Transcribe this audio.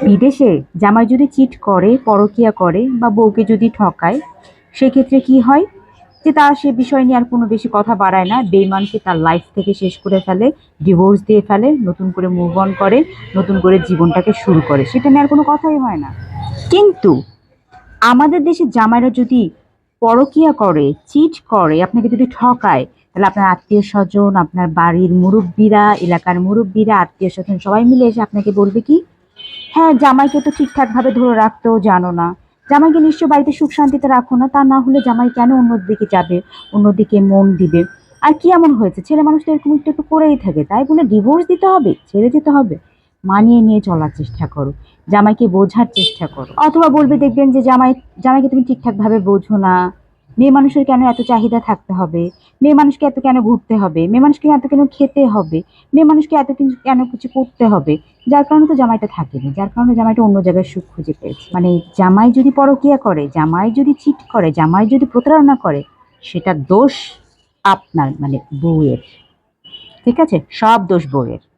বিদেশে জামাই যদি চিট করে, পরকীয়া করে বা বউকে যদি ঠকায়, সেক্ষেত্রে কি হয়? যে তার সে বিষয় নিয়ে আর কোনো বেশি কথা বাড়ায় না। বেইমানকে তার লাইফ থেকে শেষ করে ফেলে, ডিভোর্স দিয়ে ফেলে, নতুন করে মুভ অন করে, নতুন করে জীবনটাকে শুরু করে। সেটা নিয়ে আর কোনো কথাই হয় না। কিন্তু আমাদের দেশের জামাইরা যদি পরকীয়া করে, চিট করে, আপনাকে যদি ঠকায়, তাহলে আপনার আত্মীয়স্বজন, আপনার বাড়ির মুরুব্বিরা, এলাকার মুরুব্বিরা, আত্মীয়স্বজন সবাই মিলে এসে আপনাকে বলবে কি, হ্যাঁ, জামাইকে তো ঠিকঠাকভাবে ধরে রাখতেও জানো না। জামাইকে নিশ্চয় বাড়িতে সুখ শান্তিতে রাখো না। তা না হলে জামাই কেন অন্যদিকে যাবে, অন্যদিকে মন দিবে? আর কি এমন হয়েছে? ছেলে মানুষ তো এরকম একটু একটু করেই থাকে। তাই বলে ডিভোর্স দিতে হবে, ছেড়ে যেতে হবে? মানিয়ে নিয়ে চলার চেষ্টা করো। জামাইকে বোঝার চেষ্টা করো। অথবা বলবে দেখবেন যে জামাইকে তুমি ঠিকঠাকভাবে বোঝো না। মেয়ে মানুষের কেন এত চাহিদা থাকতে হবে? মেয়ে মানুষকে এত কেন ঘুরতে হবে? মেয়ে মানুষকে এত কেন খেতে হবে? মেয়ে মানুষকে এত কিছু কেন কিছু করতে হবে? যার কারণে তো জামাইটা থাকেনি। যার কারণে জামাইটা অন্য জায়গায় সুখ খুঁজে পেয়েছে। মানে জামাই যদি পরকীয়া করে, জামাই যদি চিট করে, জামাই যদি প্রতারণা করে, সেটা দোষ আপনার, মানে বউয়ের। ঠিক আছে? সব দোষ বউয়ের।